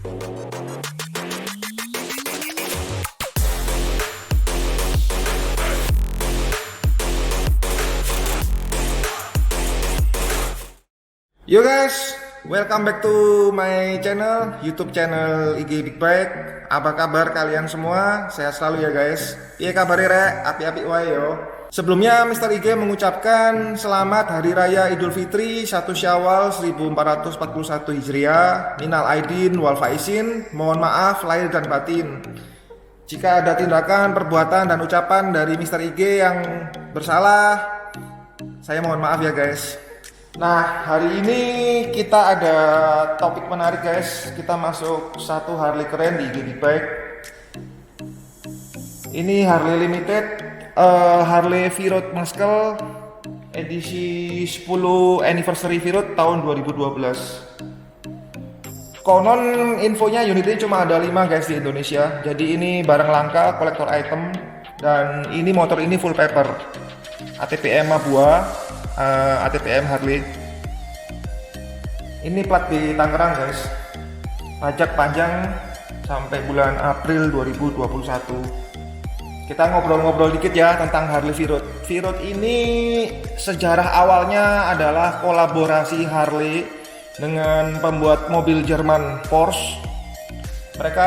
Yo guys, welcome back to my channel, YouTube channel IG Big Bike. Apa kabar kalian semua? Sehat selalu ya guys. Iya kabar rek, api-api wae yo. Sebelumnya Mr. IG mengucapkan selamat Hari Raya Idul Fitri 1 Syawal 1441 Hijriah. Minal aidin wal faizin. Mohon maaf lahir dan batin jika ada tindakan, perbuatan, dan ucapan dari Mr. IG yang bersalah. Saya mohon maaf ya guys. Nah, hari ini kita ada topik menarik guys. Kita masuk satu Harley keren di Big Bike. Ini Harley Limited, Harley V-Road Muscle edisi 10 anniversary V-Road tahun 2012. Konon infonya unit ini cuma ada 5 guys di Indonesia. Jadi ini barang langka, kolektor item. Dan ini motor ini full paper, ATPM Mabua, ATPM Harley. Ini plat di Tangerang guys. Pajak panjang sampai bulan April 2021. Kita ngobrol-ngobrol dikit ya tentang Harley V-Road. V-Road ini sejarah awalnya adalah kolaborasi Harley dengan pembuat mobil Jerman Porsche. Mereka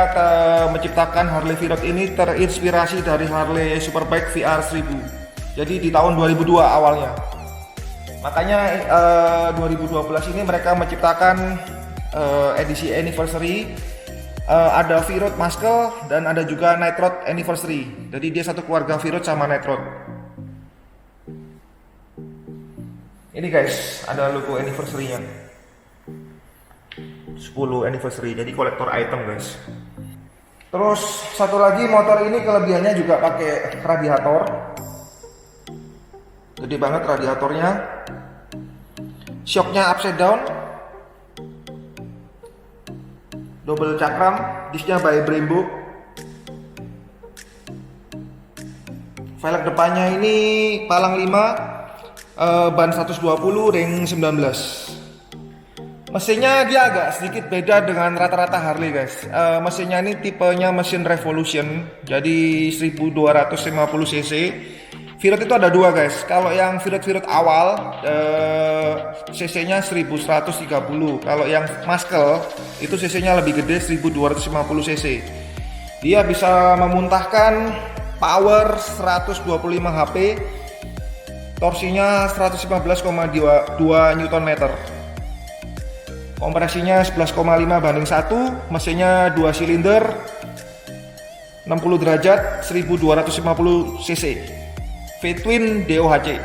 menciptakan Harley V-Road ini terinspirasi dari Harley Superbike VR 1000. Jadi di tahun 2002 awalnya. Makanya 2012 ini mereka menciptakan edisi anniversary. Ada V-Road Muscle dan ada juga Night Road Anniversary. Jadi dia satu keluarga V-Road sama Night Road. Ini guys, ada logo anniversary-nya. 10 anniversary, jadi kolektor item guys. Terus satu lagi, motor ini kelebihannya juga pakai radiator. Gede banget radiatornya. Shocknya upside down. Double cakram, disnya by Brembo. Velg depannya ini palang 5, ban 120, ring 19. Mesinnya dia agak sedikit beda dengan rata-rata Harley guys. Mesinnya ini tipenya mesin Revolution, jadi 1250 cc. V-Road itu ada dua guys. Kalau yang V-Road awal cc-nya 1130. Kalau yang Muscle itu cc-nya lebih gede, 1250 cc. Dia bisa memuntahkan power 125 HP, torsinya 115,2 Nm, kompresinya 11,5:1, mesinnya 2 silinder 60 derajat 1250 cc. V-Twin DOHC.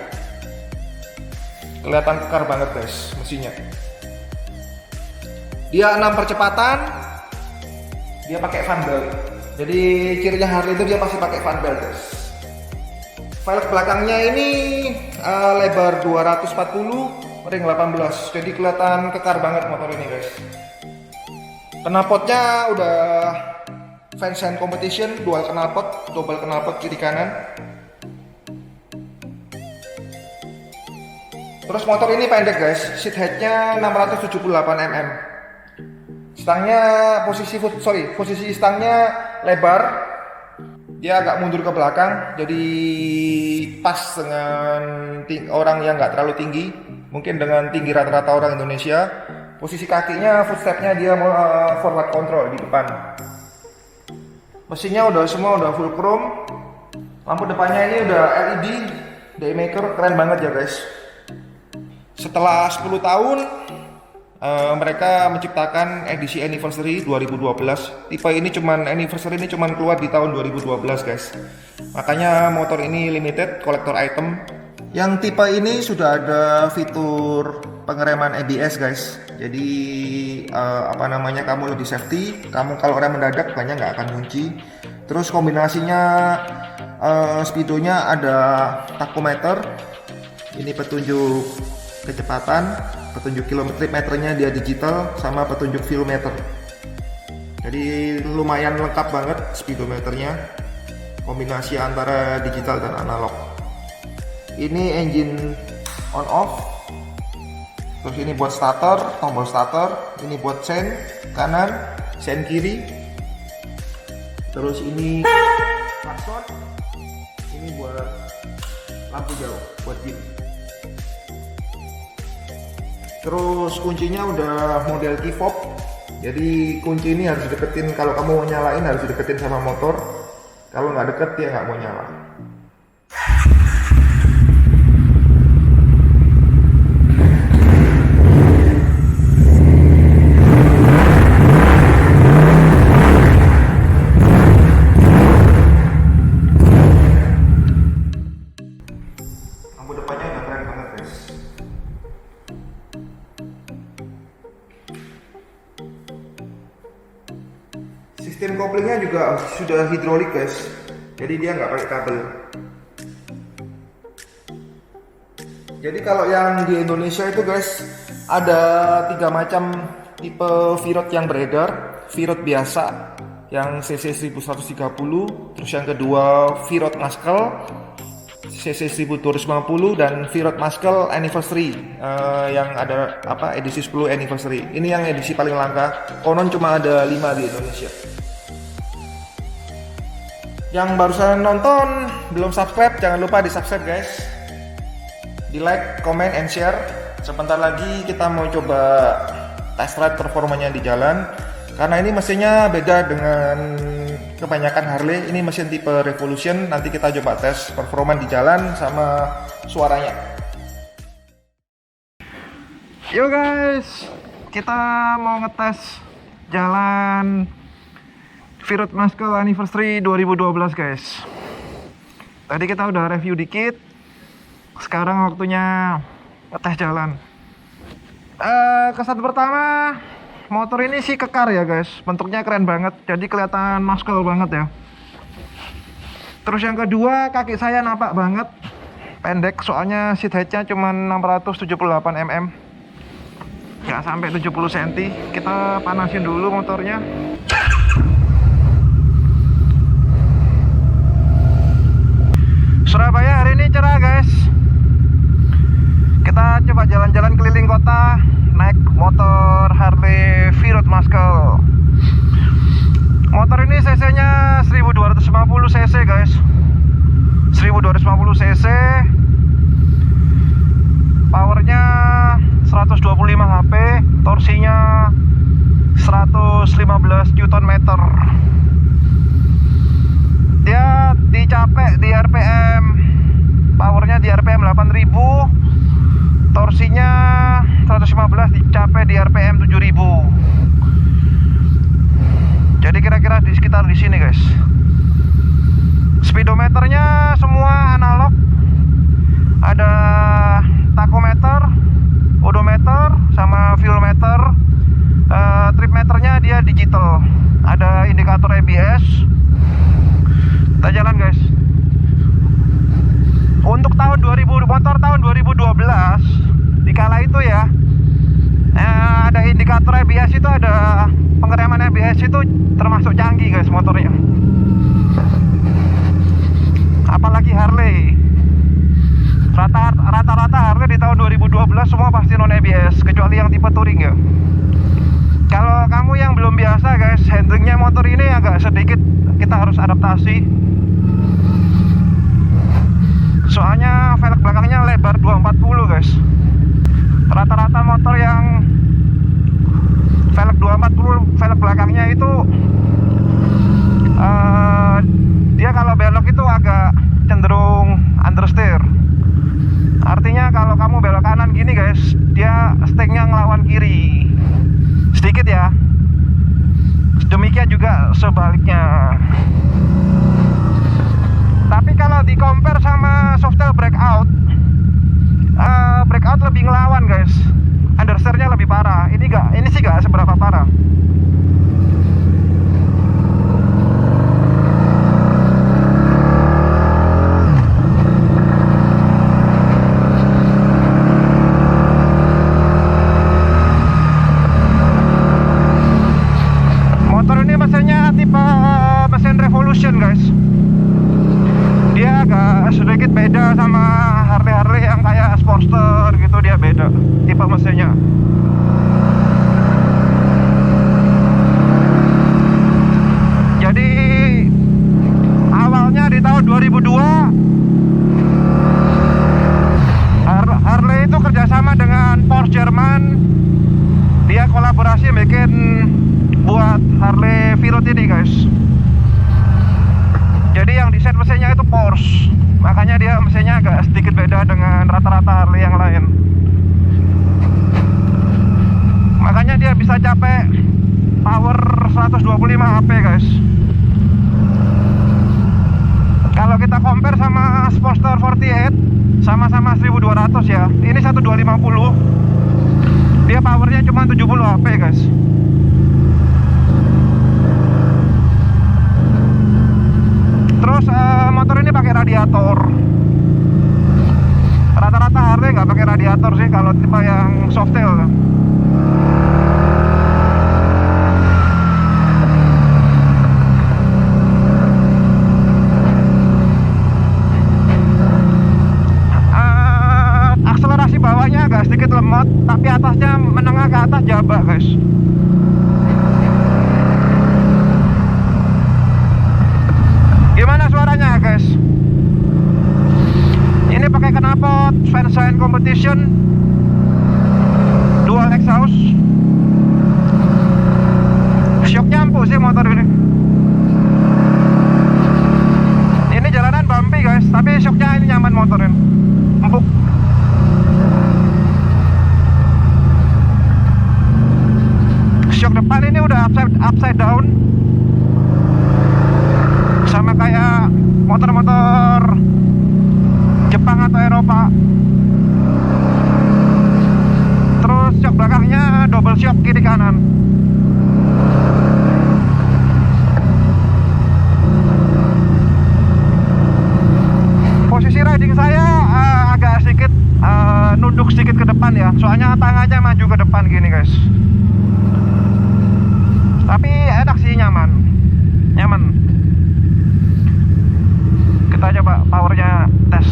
Kelihatan kekar banget guys mesinnya. Dia 6 percepatan. Dia pakai fan belt. Jadi cirinya Harley itu dia pasti pakai fan belt guys. Velg belakangnya ini lebar 240, ring 18. Jadi kelihatan kekar banget motor ini guys. Knalpotnya udah Fans and Competition, dual knalpot, double knalpot kiri kanan. Terus motor ini pendek guys, seat headnya 678 mm. Stangnya posisi stangnya lebar. Dia agak mundur ke belakang, jadi pas dengan orang yang nggak terlalu tinggi, mungkin dengan tinggi rata-rata orang Indonesia. Posisi kakinya, footstepnya dia forward control di depan. Mesinnya udah full chrome. Lampu depannya ini udah LED, Daymaker, keren banget ya guys. Setelah 10 tahun mereka menciptakan edisi anniversary 2012. Tipe ini anniversary ini cuman keluar di tahun 2012 guys. Makanya motor ini limited collector item. Yang tipe ini sudah ada fitur pengereman ABS guys. Jadi kamu lebih safety. Kamu kalau rem mendadak banyak nggak akan kunci. Terus kombinasinya speedonya ada tachometer. Ini petunjuk kecepatan, petunjuk kilometernya dia digital, sama petunjuk velometer. Jadi lumayan lengkap banget speedometernya, kombinasi antara digital dan analog. Ini engine on off. Terus ini buat starter, tombol starter. Ini buat chain kanan, sen kiri. Terus ini klakson, ini buat lampu jauh, buat jeep. Terus kuncinya udah model key fob, jadi kunci ini harus deketin, kalau kamu mau nyalain harus deketin sama motor. Kalau nggak deket dia nggak mau nyala. Lampu depannya udah keren banget guys. Sistem koplingnya juga sudah hidrolik guys, jadi dia nggak pakai kabel. Jadi kalau yang di Indonesia itu guys, ada 3 macam tipe V-Rod yang beredar. V-Rod biasa yang cc 1130, terus yang kedua V-Rod Muscle cc 1250, dan V-Rod Muscle Anniversary yang ada edisi 10 Anniversary. Ini yang edisi paling langka, konon cuma ada 5 di Indonesia. Yang barusan nonton belum subscribe, jangan lupa di subscribe guys, di like, comment, and share. Sebentar lagi kita mau coba test ride performanya di jalan, karena ini mesinnya beda dengan kebanyakan Harley. Ini mesin tipe Revolution. Nanti kita coba tes performa di jalan sama suaranya. Yo guys, kita mau ngetes jalan V-Rod Muscle Anniversary 2012 guys. Tadi kita udah review dikit, sekarang waktunya ngetes jalan. Kesan pertama, motor ini sih kekar ya guys, bentuknya keren banget, jadi kelihatan muscle banget ya. Terus yang kedua, kaki saya nampak banget pendek, soalnya seat heightnya cuma 678 mm, nggak sampai 70 cm. Kita panasin dulu motornya. Surabaya hari ini cerah guys. Kita coba jalan-jalan keliling kota naik motor Harley V-Rod Muscle. Motor ini cc nya 1250 cc guys, 1250 cc, powernya 125 HP, torsinya 115 Nm. Dia dicapai di RPM, powernya di RPM 8000, torsinya 115 dicapai di RPM 7000. Jadi kira-kira di sekitar di sini guys. Speedometernya semua analog, ada tachometer, odometer, sama fuel meter. Trip meternya dia digital, ada indikator ABS. Kita jalan guys. Untuk tahun 2000, motor tahun 2012 dikala itu ya, ada indikator ABS, itu ada pengereman ABS, itu termasuk canggih guys motornya. Apalagi Harley, rata-rata Harley di tahun 2012 semua pasti non ABS, kecuali yang tipe touring ya. Kalau kamu yang belum biasa guys, handlingnya motor ini agak sedikit kita harus adaptasi. Soalnya velg belakangnya lebar 240 guys. Rata-rata motor yang velg 240, velg belakangnya itu dia kalau belok itu agak cenderung understeer. Artinya kalau kamu belok kanan gini guys, dia sticknya ngelawan kiri sedikit ya. Demikian juga sebaliknya. Tapi kalau di compare sama Softail Breakout, Breakout lebih ngelawan guys, understeernya lebih parah. Ini sih gak seberapa parah. Motor ini mesinnya tipe mesin Revolution guys. Dia agak sedikit beda sama Harley-Harley yang kayak Sportster gitu, dia beda tipe mesinnya. sih bikin buat Harley Virot ini guys. Jadi yang di set mesinnya itu Porsche, makanya dia mesinnya agak sedikit beda dengan rata-rata Harley yang lain. Makanya dia bisa capai power 125 HP guys. Kalau kita compare sama Sportster 48, sama-sama 1200 ya. Ini 1250. Dia powernya cuma 70 HP guys. Terus motor ini pakai radiator. Rata-rata Harley nggak pakai radiator sih kalau tipe yang softail. Akselerasi bawahnya agak sedikit lemot, tapi atasnya menengah ke atas jabak guys. Gimana suaranya guys? Ini pakai knalpot Fenshine Competition dual exhaust. Shocknya empuk sih motor ini. Ini jalanan bumpy guys, tapi shocknya ini nyaman motorin, empuk. Shock depan ini udah upside down, sama kayak motor-motor Jepang atau Eropa. Terus shock belakangnya double shock kiri kanan. Posisi riding saya agak sedikit nunduk sedikit ke depan ya, soalnya tangannya maju ke depan gini guys. Tapi enak sih, nyaman. Kita coba powernya tes.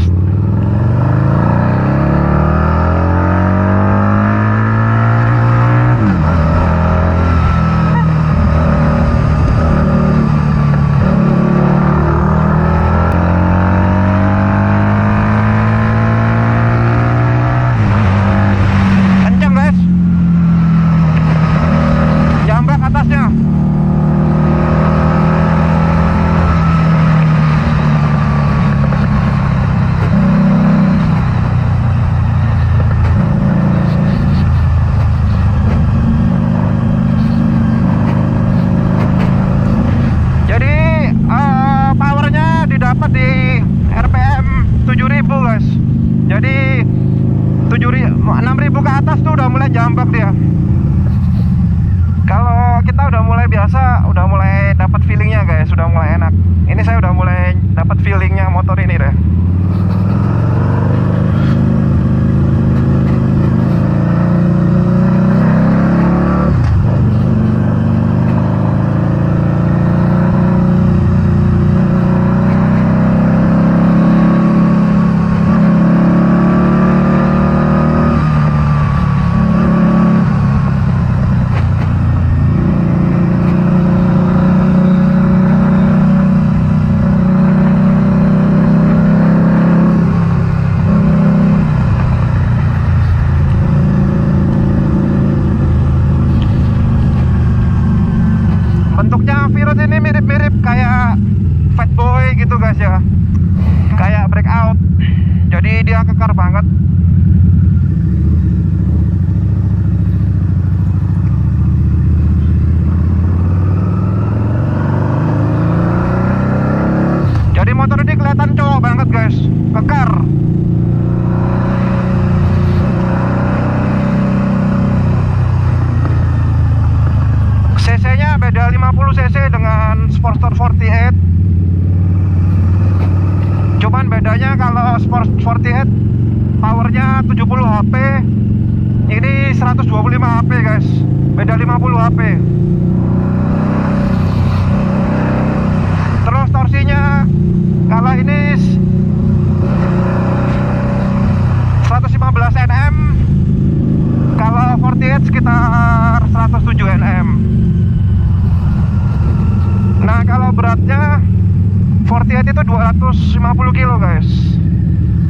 Kenceng guys, jambak atasnya. Dapat di RPM 7000 guys. Jadi 6000 ke atas tuh udah mulai jambak dia. Kalau kita udah mulai biasa, udah mulai dapat feelingnya guys, udah mulai enak. Ini saya udah mulai dapat feelingnya motor ini deh. Bentuknya Virot ini mirip-mirip kayak Fatboy gitu guys ya, kayak Breakout. Jadi dia kekar banget. Jadi motor ini kelihatan cowok banget guys, kekar. CC-nya beda 50 cc dengan Sportster 48. Cuman bedanya kalau Sport 48 powernya 70 HP, ini 125 HP guys, beda 50 HP. Terus torsinya kalau ini 115 Nm, kalau 48 sekitar 107 Nm. Nah kalau beratnya 48 itu 250 kilo guys.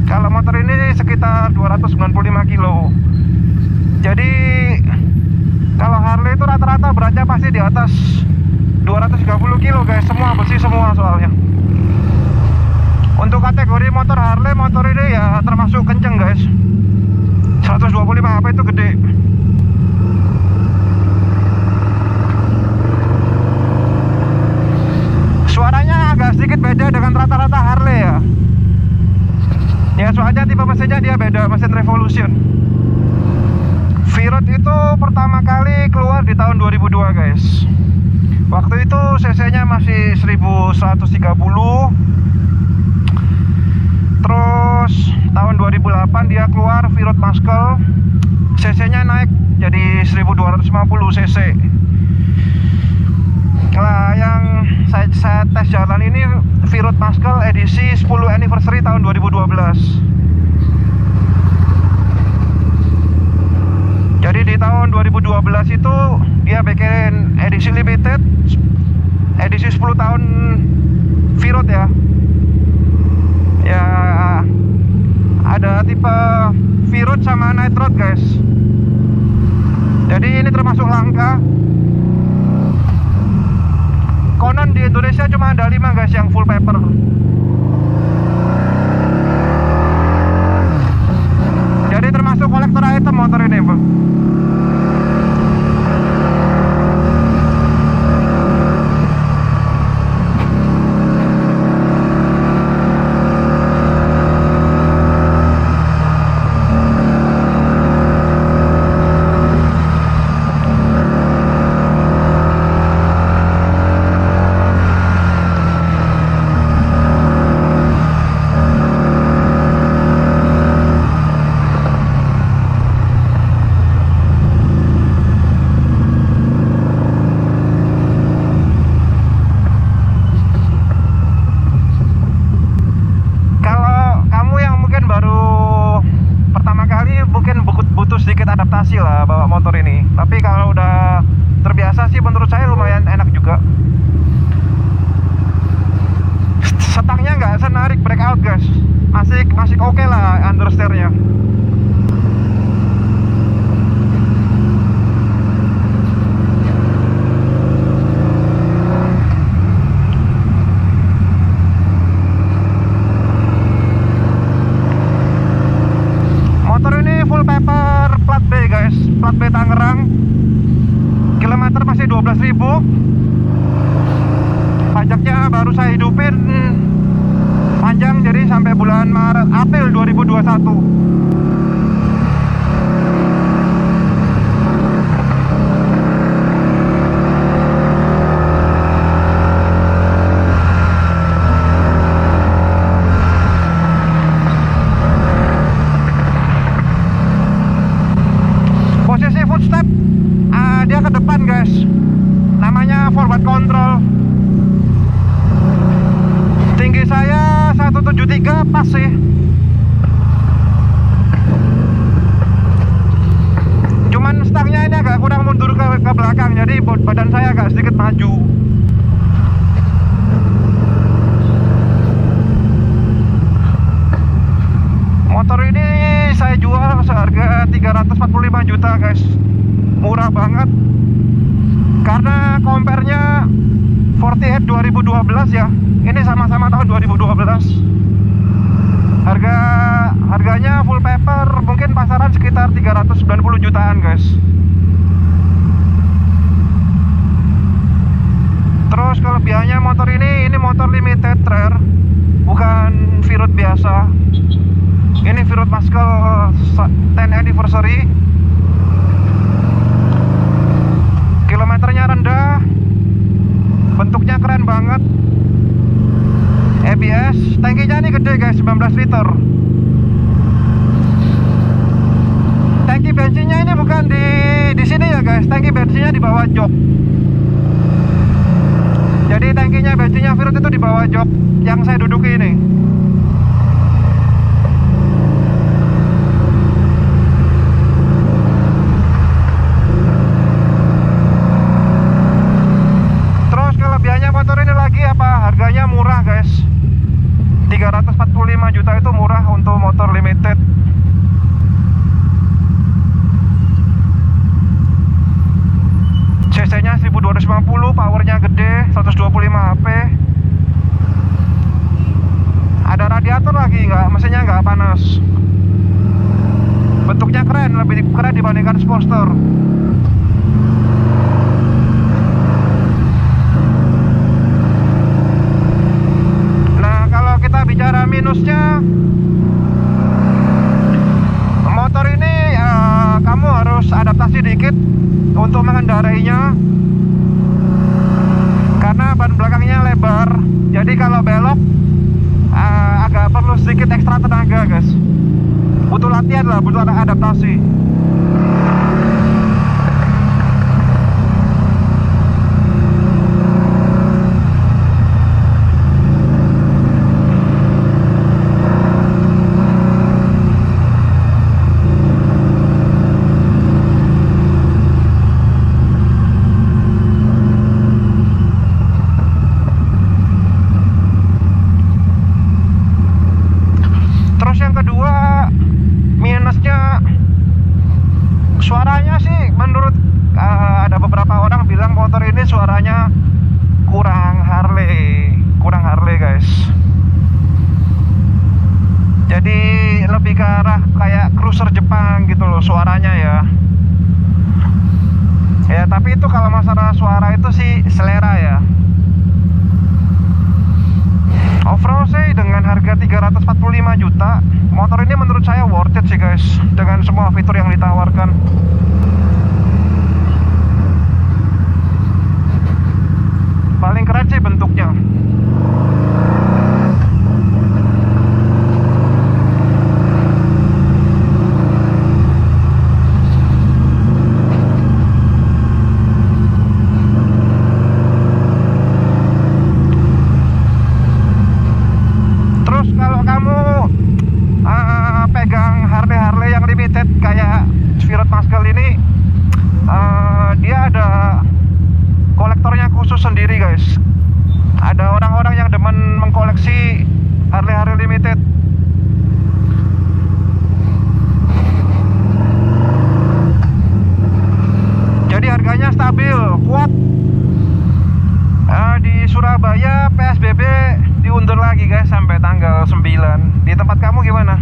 Kalau motor ini sekitar 295 kilo. Jadi Kalau Harley itu rata-rata beratnya pasti di atas 230 kilo guys, semua besi semua soalnya. Untuk kategori motor Harley, motor ini ya termasuk kenceng guys. 125 HP itu gede. Suaranya agak sedikit beda dengan rata-rata Harley ya. Ya soalnya tipe mesinnya dia beda, mesin Revolution. V-Rod itu pertama kali keluar di tahun 2002 guys. Waktu itu cc-nya masih 1130. Terus tahun 2008 dia keluar V-Rod Muscle, cc-nya naik jadi 1250 cc. Nah, yang saya tes jalan ini V-Rod Muscle edisi 10 anniversary tahun 2012. Jadi di tahun 2012 itu dia bikin edisi limited, edisi 10 tahun V-Rod ya. Ya ada tipe V-Rod sama Night Rod guys. Jadi ini termasuk langka. Konon di Indonesia cuma ada 5 guys yang full paper. Jadi termasuk kolektor item motor ini, bro. Lah bawa motor ini, tapi kalau udah terbiasa sih menurut saya lumayan enak juga. Setangnya nggak senarik breakout guys, masih oke lah understeernya. Motor ini full paper plat B guys, plat B Tangerang. Kilometer masih 12.000. Pajaknya baru saya hidupin panjang, jadi sampai bulan April 2021. Footstep dia ke depan guys, namanya forward control. Tinggi saya 173 pas sih. Cuman stangnya ini agak kurang mundur ke belakang, jadi badan saya agak sedikit maju. Motor ini saya jual seharga 345 juta guys. Murah banget. Karena compare-nya 48 2012 ya. Ini sama-sama tahun 2012. Harganya full paper mungkin pasaran sekitar 390 jutaan guys. Terus kelebihannya motor ini motor limited rare, bukan V-Rod biasa. Ini V-Rod Muscle 10 anniversary. Kilometernya rendah, bentuknya keren banget. ABS, tangkinya ini gede guys, 19 liter. Tangki bensinnya ini bukan di sini ya guys, tangki bensinnya di bawah jok. Jadi tangkinya bensinnya V-Rod itu di bawah jok yang saya duduki ini. Motor ini lagi harganya murah guys, 345 juta itu murah untuk motor limited. cc nya 1250, powernya gede, 125 HP. Ada radiator lagi, mesinnya nggak panas. Bentuknya keren, lebih keren dibandingkan Sportster. Nah, kalau kita bicara minusnya, motor ini kamu harus adaptasi dikit untuk mengendarainya, karena ban belakangnya lebar. Jadi kalau belok agak perlu sedikit ekstra tenaga, guys. Butuh latihan lah, butuh adaptasi. Terus yang kedua, minusnya suaranya sih, menurut ada beberapa orang bilang motor ini suaranya kurang Harley guys. Jadi lebih ke arah kayak cruiser Jepang gitu loh suaranya ya. Ya tapi itu kalau masalah suara itu sih selera ya. Overall sih dengan harga 345 juta, motor ini menurut saya worth it sih guys, dengan semua fitur yang ditawarkan. Paling keren sih bentuknya. Pegang Harley yang limited kayak Svirot Muscle ini, dia ada kolektornya khusus sendiri guys. Ada orang-orang yang demen mengkoleksi Harley limited. Jadi harganya stabil, kuat. Di Surabaya PSBB diundur lagi guys sampai tanggal 9. Di tempat kamu gimana?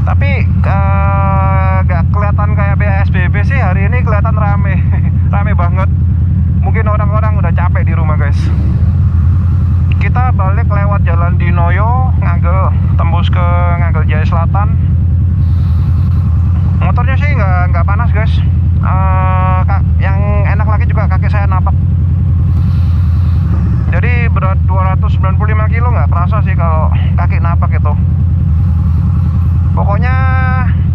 Tapi gak kelihatan kayak PSBB sih, hari ini kelihatan rame. Rame banget. Mungkin orang-orang udah capek di rumah guys. Kita balik lewat jalan Dinoyo, Ngagel, tembus ke Ngagel Jaya Selatan. Motornya sih nggak panas guys. Yang enak lagi juga kaki saya napak. Jadi berat 295 kilo nggak kerasa sih kalau kaki napak itu. Pokoknya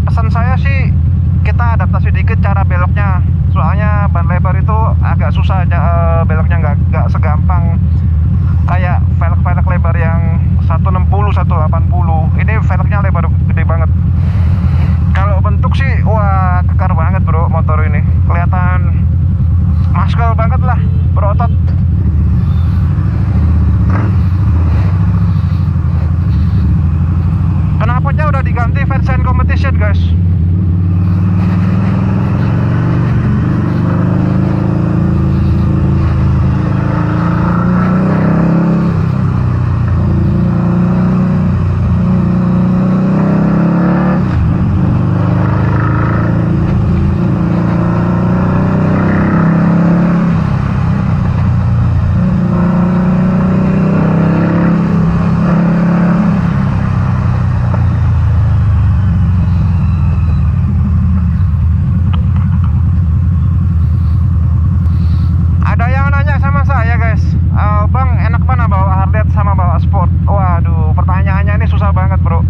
pesan saya sih kita adaptasi dikit cara beloknya. Soalnya ban lebar itu agak susah beloknya, nggak segampang kayak velg lebar yang 160, 180. Ini velgnya lebar gede banget. Kalau bentuk sih wah kekar banget bro, motor ini kelihatan muscle banget lah, berotot. Knalpotnya udah diganti Fans and Competition guys. Bang, enak mana bawa Harley sama bawa Sport? Waduh, pertanyaannya ini susah banget bro.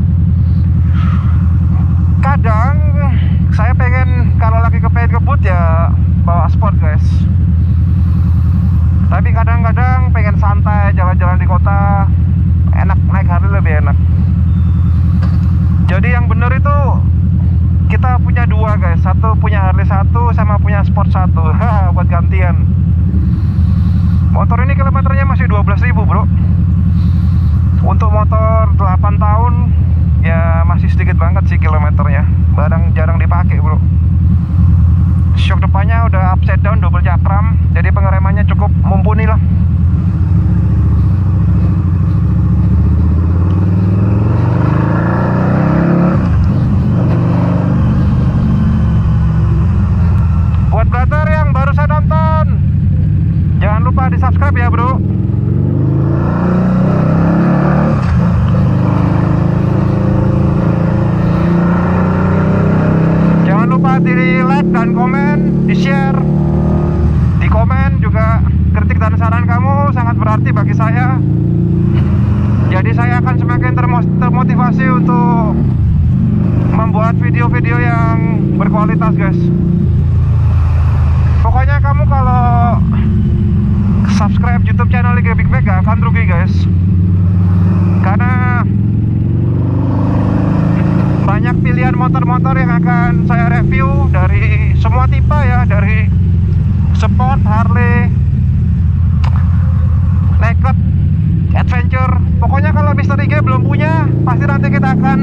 Kadang saya pengen kalau lagi kepengen ngebut ya bawa Sport guys. Tapi kadang-kadang pengen santai jalan-jalan di kota, enak naik Harley lebih enak. Jadi yang bener itu kita punya dua guys, satu punya Harley satu sama punya Sport satu. Buat gantian. Motor ini kilometernya masih 12.000 bro. Untuk motor 8 tahun ya masih sedikit banget sih kilometernya. Jarang dipakai bro. Shock depannya udah upside down double cakram, jadi pengeremannya cukup mumpuni lah. Buat brother yang barusan nonton, jangan lupa di subscribe ya bro. Jangan lupa di like dan komen, di share, di komen juga kritik dan saran kamu sangat berarti bagi saya. Jadi saya akan semakin termotivasi untuk membuat video-video yang berkualitas guys. Pokoknya kamu kalau subscribe YouTube channel Liga Big Bag gak akan rugi guys, karena banyak pilihan motor-motor yang akan saya review dari semua tipe ya, dari sport, Harley, naked, adventure. Pokoknya kalau Mr. IG belum punya, pasti nanti kita akan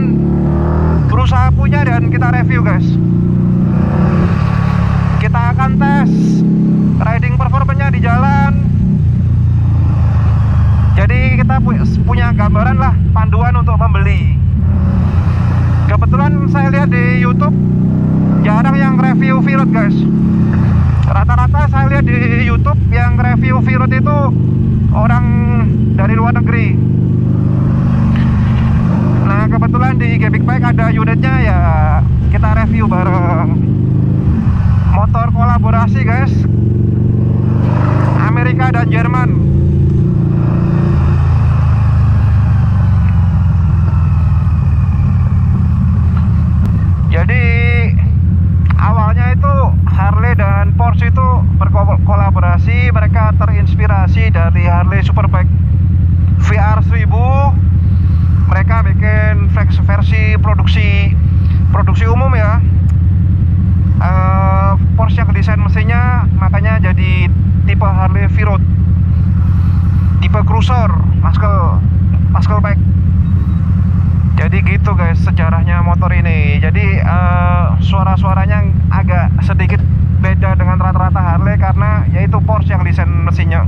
berusaha punya dan kita review guys. Kita akan tes riding performanya di jalan. Jadi kita punya gambaran lah, panduan untuk membeli. Kebetulan saya lihat di YouTube jarang yang review V-Rod guys. Rata-rata saya lihat di YouTube yang review V-Rod itu orang dari luar negeri. Nah kebetulan di IG Big Bike ada unitnya ya, kita review bareng. Motor kolaborasi guys, Amerika dan Jerman. Jadi awalnya itu Harley dan Porsche itu berkolaborasi. Mereka terinspirasi dari Harley Superbike VR 1000. Mereka bikin versi produksi umum ya. Porsche yang desain mesinnya makanya jadi tipe Harley V-Road, tipe cruiser, muscle bike. Jadi gitu guys sejarahnya motor ini. Jadi suara-suaranya agak sedikit beda dengan rata-rata Harley karena yaitu Porsche yang desain mesinnya.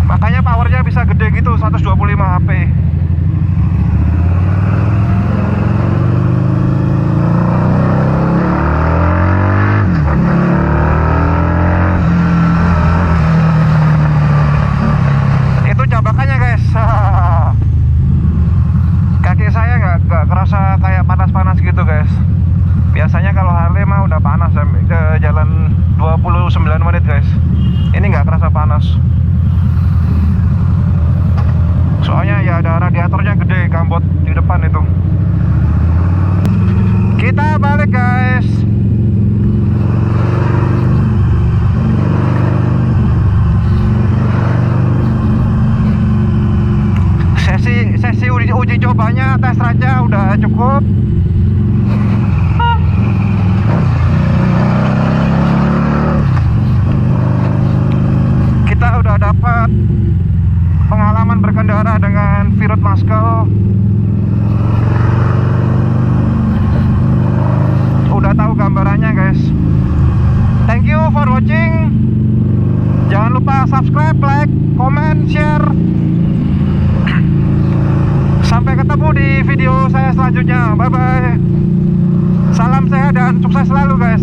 Makanya powernya bisa gede gitu, 125 HP. Itu jabakannya guys. Kaki saya nggak kerasa kayak panas-panas gitu guys. Biasanya kalau Harley mah udah panas sampai ke jalan 29 menit guys. Ini nggak kerasa panas. Soalnya ya ada radiatornya gede, gambot di depan itu. Kita balik guys. Sesi uji cobanya, tes raja udah cukup. Kita udah dapat pengalaman berkendara dengan V-Rod Muscle. Udah tahu gambarannya guys. Thank you for watching. Jangan lupa subscribe, like, comment, share. Sampai ketemu di video saya selanjutnya. Bye bye. Salam sehat dan sukses selalu guys.